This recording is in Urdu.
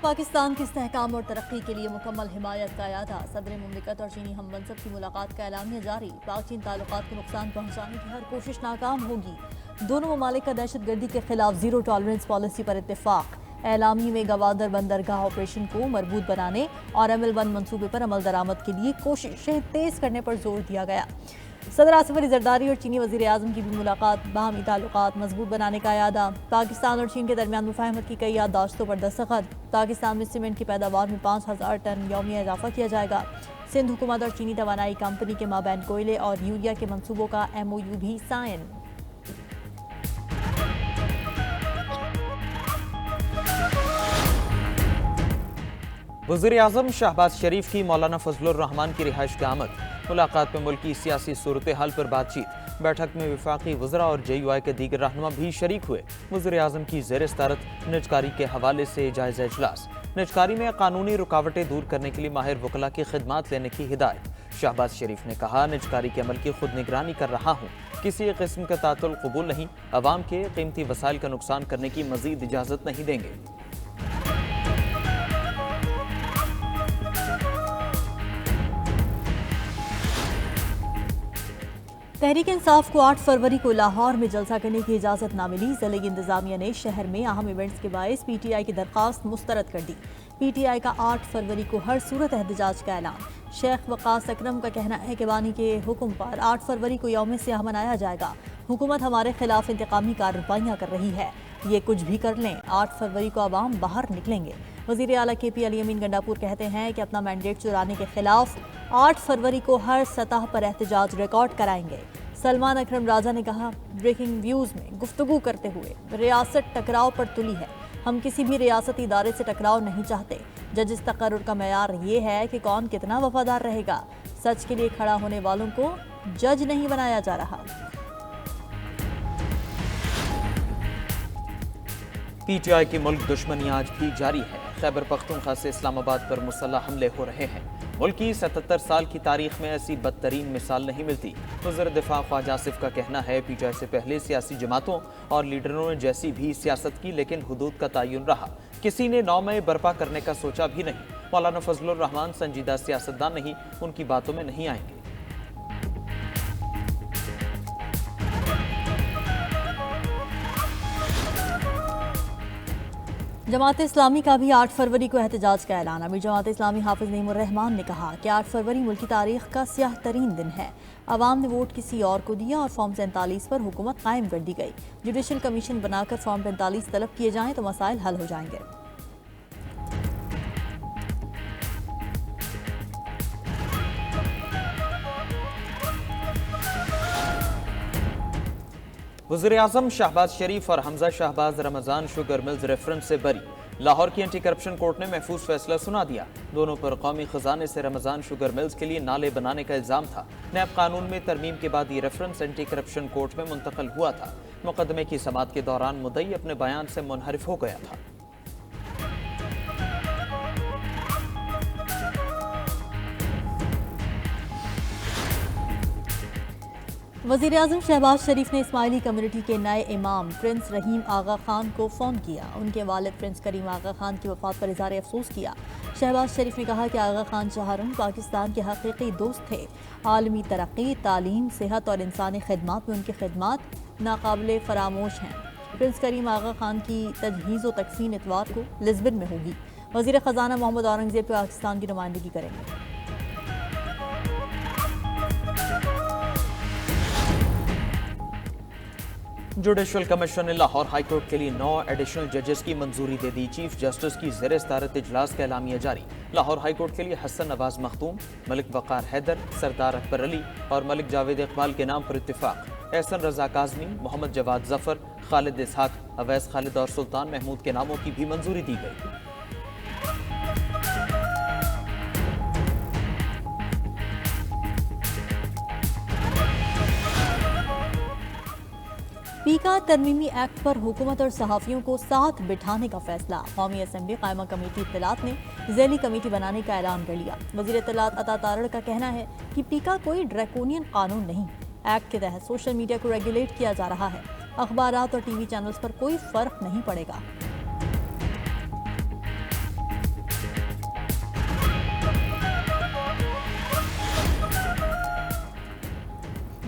پاکستان کے استحکام اور ترقی کے لیے مکمل حمایت کا اعادہ، صدر مملکت اور چینی ہم منصب کی ملاقات کا اعلامیہ جاری، پاک چین تعلقات کو نقصان پہنچانے کی ہر کوشش ناکام ہوگی، دونوں ممالک کا دہشت گردی کے خلاف زیرو ٹالرنس پالیسی پر اتفاق، اعلامیے میں گوادر بندرگاہ آپریشن کو مربوط بنانے اور ML1 منصوبے پر عمل درآمد کے لیے کوششیں تیز کرنے پر زور دیا گیا۔ صدر آصف علی زرداری اور چینی وزیر اعظم کی بھی ملاقات، باہمی تعلقات مضبوط بنانے کا اعادہ، پاکستان اور چین کے درمیان مفاہمت کی کئی یادداشتوں پر دستخط، پاکستان میں سیمنٹ کی پیداوار میں 5000 ٹن یومیہ اضافہ کیا جائے گا، سندھ حکومت اور چینی توانائی کمپنی کے مابین کوئلے اور یوریا کے منصوبوں کا MOU بھی سائن۔ وزیر اعظم شہباز شریف کی مولانا فضل الرحمان کی رہائش کی آمد، ملاقات میں ملکی سیاسی صورتحال پر بات چیت، بیٹھک میں وفاقی وزراء اور JUI کے دیگر رہنما بھی شریک ہوئے، وزیر اعظم کی زیر صدارت نجکاری کے حوالے سے جائزہ اجلاس، نجکاری میں قانونی رکاوٹیں دور کرنے کے لیے ماہر وکلاء کی خدمات لینے کی ہدایت، شہباز شریف نے کہا نجکاری کے عمل کی خود نگرانی کر رہا ہوں، کسی قسم کا تعطل قبول نہیں، عوام کے قیمتی وسائل کا نقصان کرنے کی مزید اجازت نہیں دیں گے۔ تحریک انصاف کو 8 فروری کو لاہور میں جلسہ کرنے کی اجازت نہ ملی، ضلعی انتظامیہ نے شہر میں اہم ایونٹس کے باعث PTI کی درخواست مسترد کر دی، PTI کا 8 فروری کو ہر صورت احتجاج کا اعلان، شیخ وقاص اکرم کا کہنا ہے کہ بانی کے حکم پر 8 فروری کو یوم سیاہ منایا جائے گا، حکومت ہمارے خلاف انتقامی کارروائیاں کر رہی ہے، یہ کچھ بھی کر لیں 8 فروری کو عوام باہر نکلیں گے۔ وزیر اعلیٰ KP علی امین گنڈاپور کہتے ہیں کہ اپنا مینڈیٹ چرانے کے خلاف 8 فروری کو ہر سطح پر احتجاج ریکارڈ کرائیں گے۔ سلمان اکرم راجہ نے کہا بریکنگ ویوز میں گفتگو کرتے ہوئے ریاست ٹکراؤ پر تلی ہے، ہم کسی بھی ریاستی ادارے سے ٹکراؤ نہیں چاہتے، ججز تقرر کا معیار یہ ہے کہ کون کتنا وفادار رہے گا، سچ کے لیے کھڑا ہونے والوں کو جج نہیں بنایا جا رہا۔ PTI کی ملک دشمنی آج بھی جاری ہے، خیبر پختونخوا سے اسلام آباد پر مسلح حملے ہو رہے ہیں، ملک کی 77 سال کی تاریخ میں ایسی بدترین مثال نہیں ملتی، وزیر دفاع خواجہ آصف کا کہنا ہے PTI سے پہلے سیاسی جماعتوں اور لیڈروں نے جیسی بھی سیاست کی لیکن حدود کا تعین رہا، کسی نے 9 مئی برپا کرنے کا سوچا بھی نہیں، مولانا فضل الرحمان سنجیدہ سیاستدان نہیں، ان کی باتوں میں نہیں آئیں گے۔ جماعت اسلامی کا بھی 8 فروری کو احتجاج کا اعلان، امیر جماعت اسلامی حافظ نعیم الرحمان نے کہا کہ 8 فروری ملکی تاریخ کا سیاہ ترین دن ہے، عوام نے ووٹ کسی اور کو دیا اور فارم 47 پر حکومت قائم کر دی گئی، جوڈیشل کمیشن بنا کر فارم 45 طلب کیے جائیں تو مسائل حل ہو جائیں گے۔ وزیر اعظم شہباز شریف اور حمزہ شہباز رمضان شوگر ملز ریفرنس سے بری، لاہور کی اینٹی کرپشن کورٹ نے محفوظ فیصلہ سنا دیا، دونوں پر قومی خزانے سے رمضان شوگر ملز کے لیے نالے بنانے کا الزام تھا، نیب قانون میں ترمیم کے بعد یہ ریفرنس اینٹی کرپشن کورٹ میں منتقل ہوا تھا، مقدمے کی سماعت کے دوران مدعی اپنے بیان سے منحرف ہو گیا تھا۔ وزیر اعظم شہباز شریف نے اسماعیلی کمیونٹی کے نئے امام پرنس رحیم آغا خان کو فون کیا، ان کے والد پرنس کریم آغا خان کی وفات پر اظہار افسوس کیا، شہباز شریف نے کہا کہ آغا خان چہارم پاکستان کے حقیقی دوست تھے، عالمی ترقی، تعلیم، صحت اور انسانی خدمات میں ان کی خدمات ناقابل فراموش ہیں۔ پرنس کریم آغا خان کی تجہیز و تکفین اتوار کو لزبن میں ہوگی، وزیر خزانہ محمد اورنگزیب پاکستان کی نمائندگی کریں گے۔ جوڈیشل کمیشن نے لاہور ہائی کورٹ کے لیے 9 ایڈیشنل ججز کی منظوری دے دی، چیف جسٹس کی زیر صدارت اجلاس کا اعلامیہ جاری، لاہور ہائی کورٹ کے لیے حسن نواز مختوم، ملک وقار حیدر، سردار اکبر علی اور ملک جاوید اقبال کے نام پر اتفاق، احسن رضا کاظمی، محمد جواد ظفر، خالد اسحاق، اویس خالد اور سلطان محمود کے ناموں کی بھی منظوری دی گئی۔ پیکا ترمیمی ایکٹ پر حکومت اور صحافیوں کو ساتھ بٹھانے کا فیصلہ، قومی اسمبلی قائمہ کمیٹی اطلاعات نے ذیلی کمیٹی بنانے کا اعلان کر لیا، وزیر اطلاعات عطا تارڑ کا کہنا ہے کہ پیکا کوئی ڈریکونین قانون نہیں، ایکٹ کے تحت سوشل میڈیا کو ریگولیٹ کیا جا رہا ہے، اخبارات اور ٹی وی چینلز پر کوئی فرق نہیں پڑے گا۔